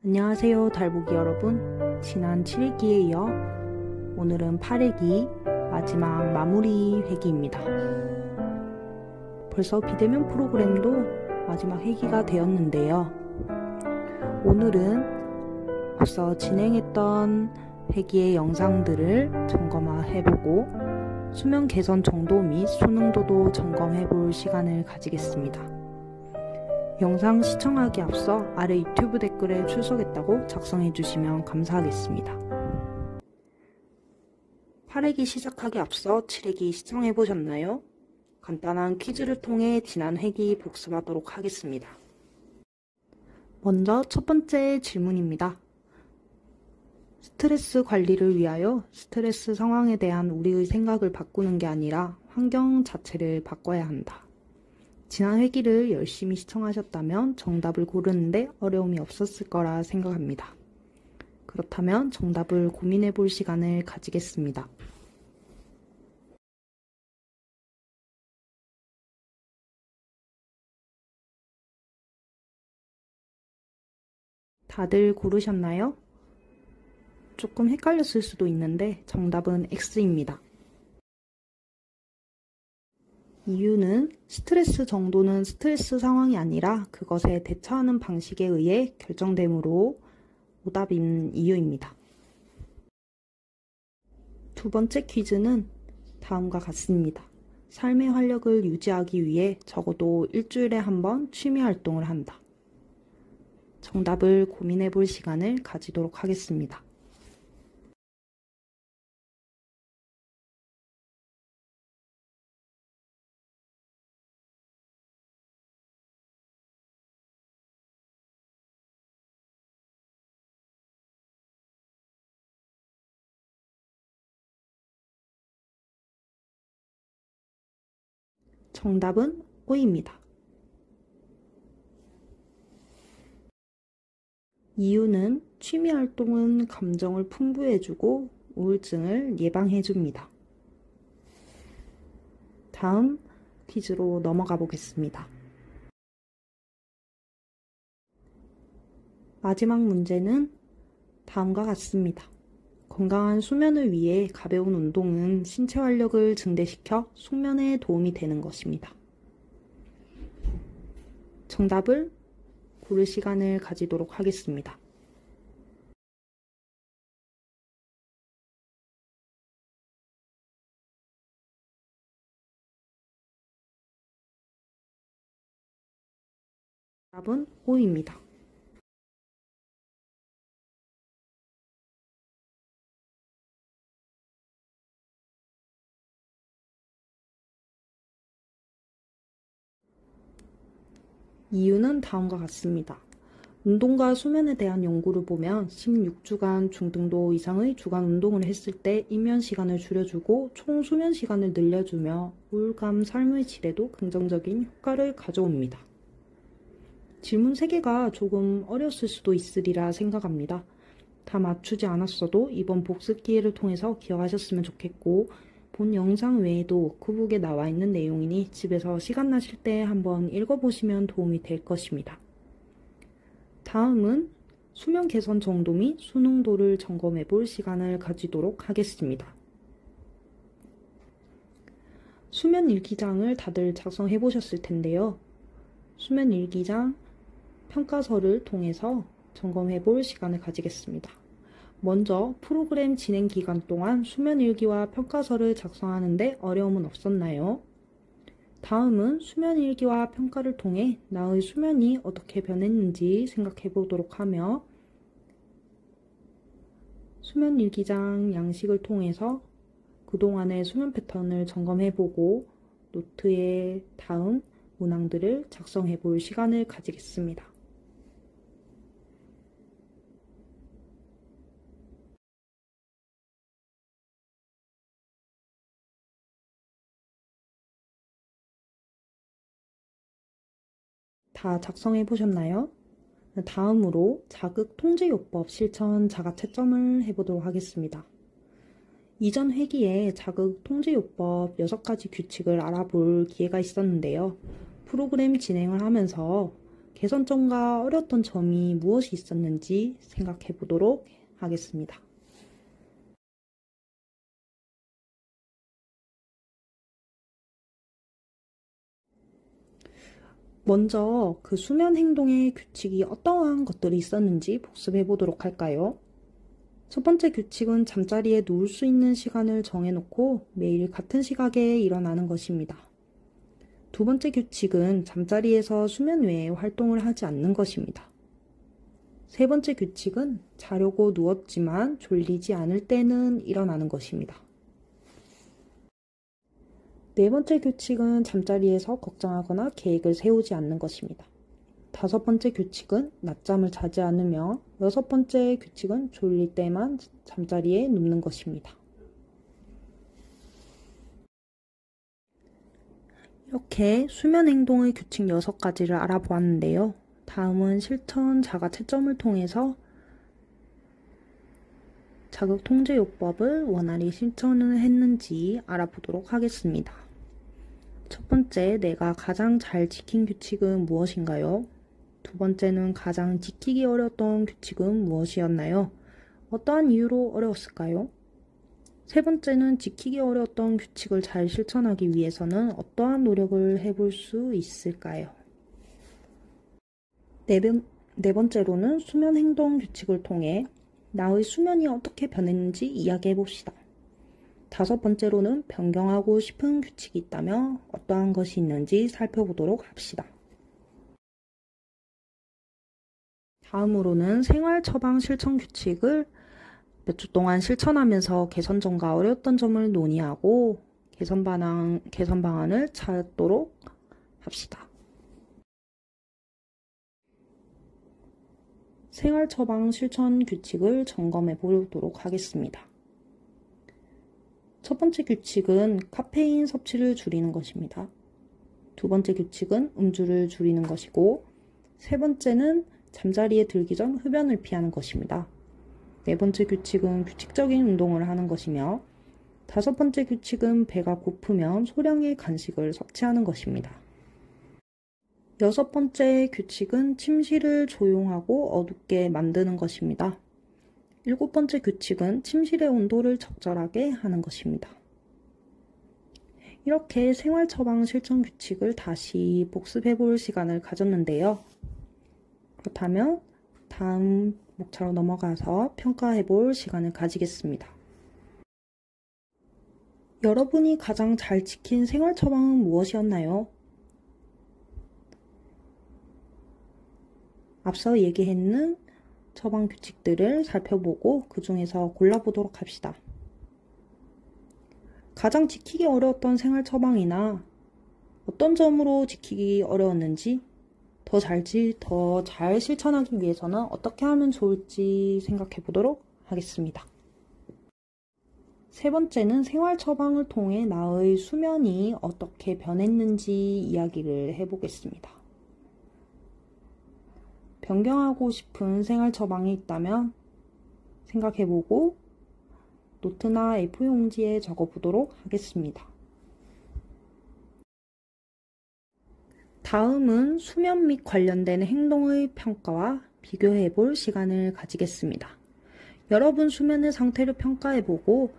안녕하세요, 달보기 여러분. 지난 7일기에 이어 오늘은 8일기 마지막 마무리 회기입니다. 벌써 비대면 프로그램도 마지막 회기가 되었는데요. 오늘은 앞서 진행했던 회기의 영상들을 점검해보고 수면 개선 정도 및 수능도도 점검해볼 시간을 가지겠습니다. 영상 시청하기 앞서 아래 유튜브 댓글에 출석했다고 작성해주시면 감사하겠습니다. 8회기 시작하기 앞서 7회기 시청해보셨나요? 간단한 퀴즈를 통해 지난 회기 복습하도록 하겠습니다. 먼저 첫 번째 질문입니다. 스트레스 관리를 위하여 스트레스 상황에 대한 우리의 생각을 바꾸는 게 아니라 환경 자체를 바꿔야 한다. 지난 회기를 열심히 시청하셨다면 정답을 고르는데 어려움이 없었을 거라 생각합니다. 그렇다면 정답을 고민해 볼 시간을 가지겠습니다. 다들 고르셨나요? 조금 헷갈렸을 수도 있는데 정답은 X입니다. 이유는 스트레스 정도는 스트레스 상황이 아니라 그것에 대처하는 방식에 의해 결정되므로 오답인 이유입니다. 두 번째 퀴즈는 다음과 같습니다. 삶의 활력을 유지하기 위해 적어도 일주일에 한 번 취미 활동을 한다. 정답을 고민해 볼 시간을 가지도록 하겠습니다. 정답은 O입니다. 이유는 취미 활동은 감정을 풍부해주고 우울증을 예방해줍니다. 다음 퀴즈로 넘어가 보겠습니다. 마지막 문제는 다음과 같습니다. 건강한 수면을 위해 가벼운 운동은 신체 활력을 증대시켜 숙면에 도움이 되는 것입니다. 정답을 고를 시간을 가지도록 하겠습니다. 답은 O입니다. 이유는 다음과 같습니다. 운동과 수면에 대한 연구를 보면 16주간 중등도 이상의 주간 운동을 했을 때 입면 시간을 줄여주고 총 수면 시간을 늘려주며 우울감 삶의 질에도 긍정적인 효과를 가져옵니다. 질문 3개가 조금 어려웠을 수도 있으리라 생각합니다. 다 맞추지 않았어도 이번 복습 기회를 통해서 기억하셨으면 좋겠고 본 영상 외에도 워크북에 나와 있는 내용이니 집에서 시간 나실 때 한번 읽어보시면 도움이 될 것입니다. 다음은 수면 개선 정도 및 수능도를 점검해 볼 시간을 가지도록 하겠습니다. 수면 일기장을 다들 작성해 보셨을 텐데요. 수면 일기장 평가서를 통해서 점검해 볼 시간을 가지겠습니다. 먼저 프로그램 진행 기간 동안 수면 일기와 평가서를 작성하는데 어려움은 없었나요? 다음은 수면 일기와 평가를 통해 나의 수면이 어떻게 변했는지 생각해 보도록 하며 수면 일기장 양식을 통해서 그동안의 수면 패턴을 점검해 보고 노트에 다음 문항들을 작성해 볼 시간을 가지겠습니다. 다 작성해 보셨나요? 다음으로 자극 통제요법 실천 자가 채점을 해보도록 하겠습니다. 이전 회기에 자극 통제요법 6가지 규칙을 알아볼 기회가 있었는데요. 프로그램 진행을 하면서 개선점과 어려웠던 점이 무엇이 있었는지 생각해 보도록 하겠습니다. 먼저 그 수면 행동의 규칙이 어떠한 것들이 있었는지 복습해 보도록 할까요? 첫 번째 규칙은 잠자리에 누울 수 있는 시간을 정해놓고 매일 같은 시각에 일어나는 것입니다. 두 번째 규칙은 잠자리에서 수면 외에 활동을 하지 않는 것입니다. 세 번째 규칙은 자려고 누웠지만 졸리지 않을 때는 일어나는 것입니다. 네 번째 규칙은 잠자리에서 걱정하거나 계획을 세우지 않는 것입니다. 다섯 번째 규칙은 낮잠을 자지 않으며 여섯 번째 규칙은 졸릴 때만 잠자리에 눕는 것입니다. 이렇게 수면 행동의 규칙 6가지를 알아보았는데요. 다음은 실천 자가 채점을 통해서 자극 통제요법을 원활히 실천을 했는지 알아보도록 하겠습니다. 첫 번째, 내가 가장 잘 지킨 규칙은 무엇인가요? 두 번째는 가장 지키기 어려웠던 규칙은 무엇이었나요? 어떠한 이유로 어려웠을까요? 세 번째는 지키기 어려웠던 규칙을 잘 실천하기 위해서는 어떠한 노력을 해볼 수 있을까요? 네 번째로는 수면 행동 규칙을 통해 나의 수면이 어떻게 변했는지 이야기해 봅시다. 다섯 번째로는 변경하고 싶은 규칙이 있다면 어떠한 것이 있는지 살펴보도록 합시다. 다음으로는 생활 처방 실천 규칙을 몇 주 동안 실천하면서 개선점과 어려웠던 점을 논의하고 개선 방안을 찾도록 합시다. 생활 처방 실천 규칙을 점검해 보도록 하겠습니다. 첫 번째 규칙은 카페인 섭취를 줄이는 것입니다. 두 번째 규칙은 음주를 줄이는 것이고, 세 번째는 잠자리에 들기 전 흡연을 피하는 것입니다. 네 번째 규칙은 규칙적인 운동을 하는 것이며, 다섯 번째 규칙은 배가 고프면 소량의 간식을 섭취하는 것입니다. 여섯 번째 규칙은 침실을 조용하고 어둡게 만드는 것입니다. 일곱 번째 규칙은 침실의 온도를 적절하게 하는 것입니다. 이렇게 생활 처방 실천 규칙을 다시 복습해 볼 시간을 가졌는데요. 그렇다면 다음 목차로 넘어가서 평가해 볼 시간을 가지겠습니다. 여러분이 가장 잘 지킨 생활 처방은 무엇이었나요? 앞서 얘기했는 처방 규칙들을 살펴보고 그 중에서 골라보도록 합시다. 가장 지키기 어려웠던 생활 처방이나 어떤 점으로 지키기 어려웠는지 더 잘 실천하기 위해서는 어떻게 하면 좋을지 생각해 보도록 하겠습니다. 세 번째는 생활 처방을 통해 나의 수면이 어떻게 변했는지 이야기를 해보겠습니다. 변경하고 싶은 생활 처방이 있다면 생각해보고 노트나 A4용지에 적어보도록 하겠습니다. 다음은 수면 및 관련된 행동의 평가와 비교해볼 시간을 가지겠습니다. 여러분 수면의 상태를 평가해보고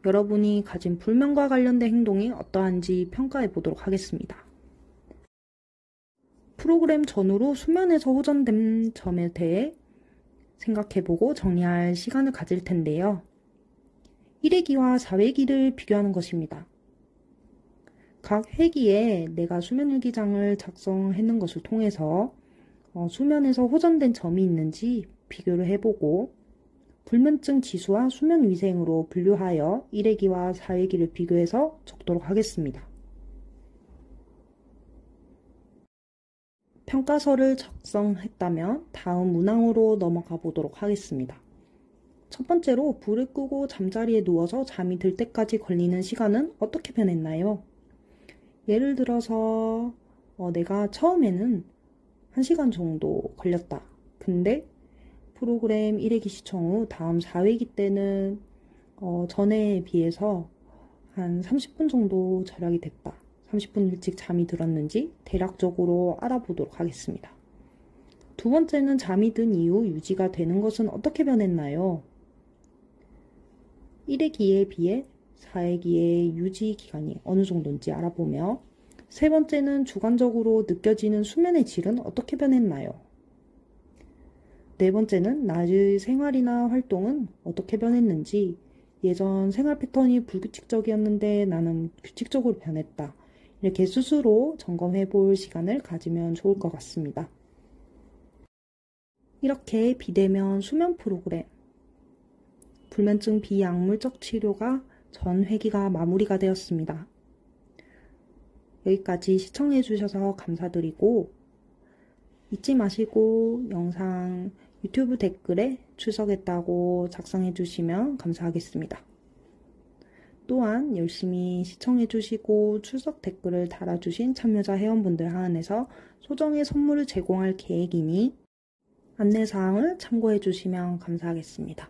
여러분이 가진 불면과 관련된 행동이 어떠한지 평가해보도록 하겠습니다. 프로그램 전후로 수면에서 호전된 점에 대해 생각해보고 정리할 시간을 가질 텐데요. 1회기와 4회기를 비교하는 것입니다. 각 회기에 내가 수면일기장을 작성했는 것을 통해서 수면에서 호전된 점이 있는지 비교를 해보고 불면증 지수와 수면 위생으로 분류하여 1회기와 4회기를 비교해서 적도록 하겠습니다. 평가서를 작성했다면 다음 문항으로 넘어가 보도록 하겠습니다. 첫 번째로 불을 끄고 잠자리에 누워서 잠이 들 때까지 걸리는 시간은 어떻게 변했나요? 예를 들어서 내가 처음에는 1시간 정도 걸렸다. 근데 프로그램 1회기 시청 후 다음 4회기 때는 전에 비해서 한 30분 정도 절약이 됐다. 30분 일찍 잠이 들었는지 대략적으로 알아보도록 하겠습니다. 두 번째는 잠이 든 이후 유지가 되는 것은 어떻게 변했나요? 1회기에 비해 4회기의 유지 기간이 어느 정도인지 알아보며 세 번째는 주관적으로 느껴지는 수면의 질은 어떻게 변했나요? 네 번째는 낮의 생활이나 활동은 어떻게 변했는지 예전 생활 패턴이 불규칙적이었는데 나는 규칙적으로 변했다. 이렇게 스스로 점검해 볼 시간을 가지면 좋을 것 같습니다. 이렇게 비대면 수면 프로그램 불면증 비약물적 치료가 전 회기가 마무리가 되었습니다. 여기까지 시청해 주셔서 감사드리고 잊지 마시고 영상 유튜브 댓글에 출석했다고 작성해 주시면 감사하겠습니다. 또한 열심히 시청해 주시고 출석 댓글을 달아주신 참여자 회원분들 한해서 소정의 선물을 제공할 계획이니 안내사항을 참고해 주시면 감사하겠습니다.